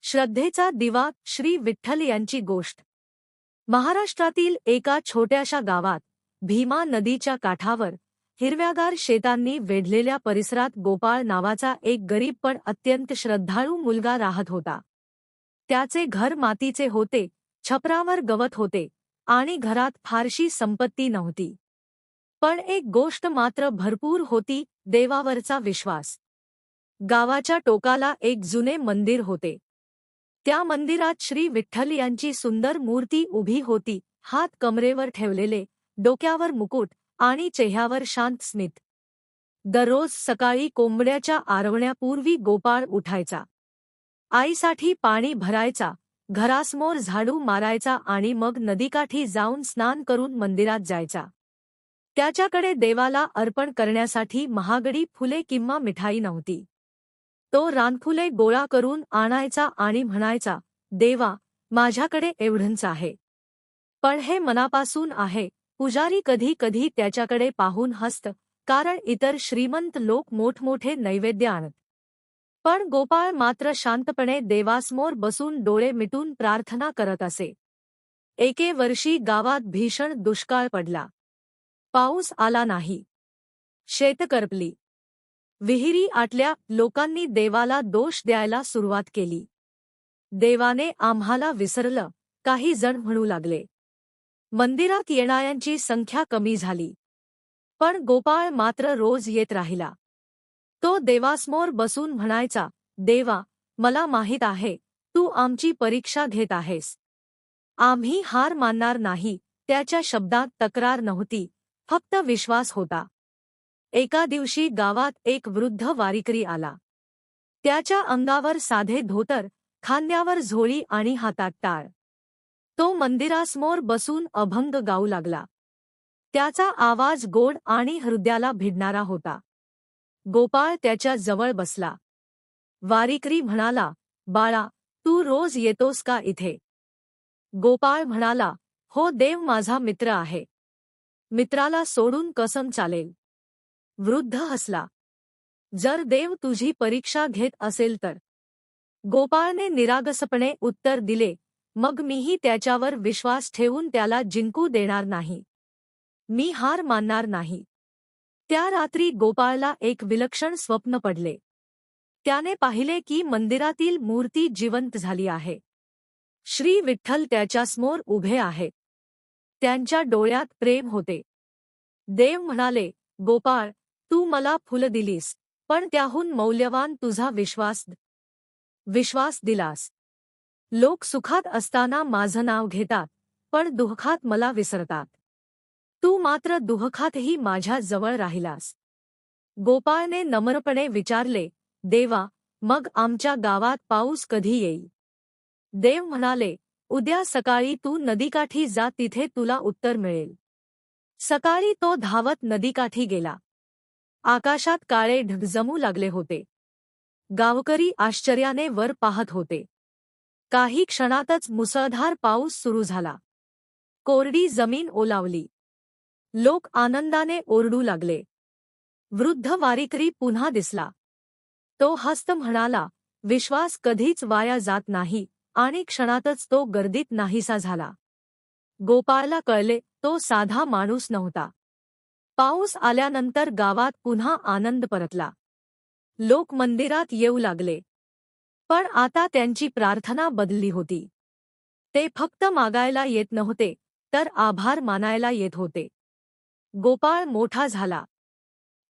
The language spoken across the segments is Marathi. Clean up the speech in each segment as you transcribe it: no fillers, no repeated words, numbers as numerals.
श्रद्धेचा दिवा श्री विठ्ठल यांची गोष्ट। महाराष्ट्रातील एका छोट्याशा गावात भीमा नदीच्या काठावर हिरव्यागार शेतांनी वेढलेल्या परिसरात गोपाळ नावाचा एक गरीब पण अत्यंत श्रद्धाळू मुलगा राहत होता। त्याचे घर मातीचे होते, छपरावर गवत होते आणि घरात फारशी संपत्ती नव्हती। पण एक गोष्ट मात्र भरपूर होती, देवावरचा विश्वास। गावाच्या टोकाला एक जुने मंदिर होते। त्या मंदिरात श्री विठ्ठल यांची सुंदर मूर्ती उभी होती, हात कमरेवर ठेवलेले, डोक्यावर मुकुट आणि चेहऱ्यावर शांत स्मित। दररोज सकाळी कोंबड्याच्या आरवण्यापूर्वी गोपाळ उठायचा, आईसाठी पाणी भरायचा, घरासमोर झाडू मारायचा आणि मग नदीकाठी जाऊन स्नान करून मंदिरात जायचा। त्याच्याकडे देवाला अर्पण करण्यासाठी महागडी फुले किंवा मिठाई नव्हती। तो रानफुले गोळा करून आणायचा आणि म्हणायचा, देवा, माझ्याकडे एवढंच आहे, पण हे मनापासून आहे। पुजारी कधी कधी त्याच्याकडे पाहून हसत, कारण इतर श्रीमंत लोक मोठमोठे नैवेद्य आणत, पण गोपाळ मात्र शांतपणे देवासमोर बसून डोळे मिटून प्रार्थना करत असे। एके वर्षी गावात भीषण दुष्काळ पडला। पाऊस आला नाही, शेत करपली, विहिरी आटल्या। लोकांनी देवाला दोष द्यायला सुरुवात केली। देवाने आम्हाला विसरलं, काही जण म्हणू लागले। मंदिरात येणाऱ्यांची संख्या कमी झाली, पण गोपाळ मात्र रोज येत राहिला। तो देवासमोर बसून म्हणायचा, देवा, मला माहीत आहे, तू आमची परीक्षा घेत आहेस। आम्ही हार मानणार नाही। त्याच्या शब्दात तक्रार नव्हती, फक्त विश्वास होता। एका दिवशी गावात एक वृद्ध वारकरी आला। त्याच्या अंगावर साधे धोतर, खांद्यावर झोळी आणि हातात टाळ। तो मंदिरासमोर बसून अभंग गाऊ लागला। त्याचा आवाज गोड आणि हृदयाला भिडणारा होता। गोपाळ त्याच्या जवळ बसला। वारकरी म्हणाला, बाळा, तू रोज येतोस का इथे? गोपाळ म्हणाला, हो देव माझा मित्र आहे, मित्राला सोडून कसं चालेल? वृद्ध हसला, जर देव तुझी परीक्षा घेत असेल तर? गोपाळने निरागसपणे उत्तर दिले, मग मीही त्याच्यावर विश्वास ठेवून त्याला जिंकू देणार नाही। मी हार मानणार नाही। त्या रात्री गोपाळला एक विलक्षण स्वप्न पडले। त्याने पाहिले की मंदिरातील मूर्ती जिवंत झाली आहे। श्री विठ्ठल त्याच्यासमोर उभे आहेत। त्यांच्या डोळ्यात प्रेम होते। देव म्हणाले, गोपाळ, तू मला फुलं दिलीस, पण त्याहून मौल्यवान तुझा विश्वास दिलास। लोक सुखात असताना माझं नाव घेतात, पण दुःखात मला विसरतात। तू मात्र दुःखातही माझ्या जवळ राहिलास। गोपाळने नम्रपणे विचारले, देवा, मग आमच्या गावात पाऊस कधी येईल? देव म्हणाले, उद्या सकाळी तू नदीकाठी जा, तिथे तुला उत्तर मिळेल। सकाळी तो धावत नदीकाठी गेला। आकाशात काळे ढग जमू लागले होते। गावकरी आश्चर्याने वर पाहत होते। काही क्षणातच मुसळधार पाऊस सुरू झाला। कोरडी जमीन ओलावली। लोक आनंदाने ओरडू लागले। वृद्ध वारकरी पुन्हा दिसला। तो हसत म्हणाला, विश्वास कधीच वाया जात नाही, आणि क्षणातच तो गर्दीत नाहीसा झाला। गोपाळला कळले, तो साधा माणूस नव्हता। पाऊस आल्यानंतर गावात पुन्हा आनंद परतला। लोक मंदिरात येऊ लागले, पण आता त्यांची प्रार्थना बदलली होती। ते फक्त मागायला येत नव्हते, तर आभार मानायला येत होते। गोपाळ मोठा झाला।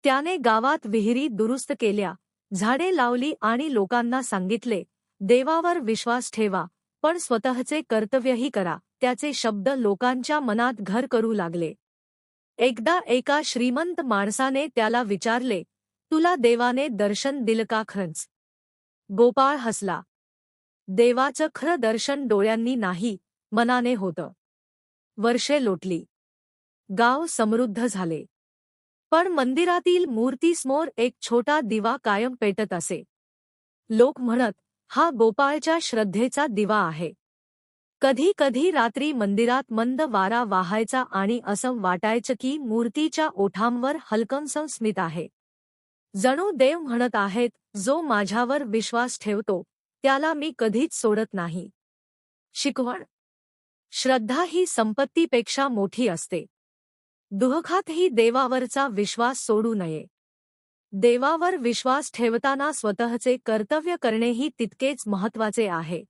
त्याने गावात विहिरी दुरुस्त केल्या, झाडे लावली आणि लोकांना सांगितले, देवावर विश्वास ठेवा, पण स्वतःचे कर्तव्यही करा। त्याचे शब्द लोकांच्या मनात घर करू लागले। एकदा एका श्रीमंत माणसाने त्याला विचारले, तुला देवाने दर्शन दिलं का खरंच? गोपाळ हसला, देवाचं खरं दर्शन डोळ्यांनी नाही, मनाने होतं। वर्षे लोटली, गाव समृद्ध झाले, पण मंदिरातील मूर्तीसमोर एक छोटा दिवा कायम पेटत असे। लोक म्हणत, हा गोपाळच्या श्रद्धेचा दिवा आहे। कधी कधी रात्री मंदिरात मंद वारा वाहायचा आणि असं वाटायचं की मूर्तीच्या ओठांवर हलकंसं स्मित आहे। जणू देव म्हणत आहेत, जो माझ्यावर विश्वास ठेवतो, त्याला मी कधीच सोडत नाही. शिकवण. श्रद्धा ही संपत्तीपेक्षा मोठी असते. दुःखातही देवावरचा विश्वास सोडू नये. देवावर विश्वास ठेवताना स्वतःचे कर्तव्य करणेही तितकेच महत्त्वाचे आहे.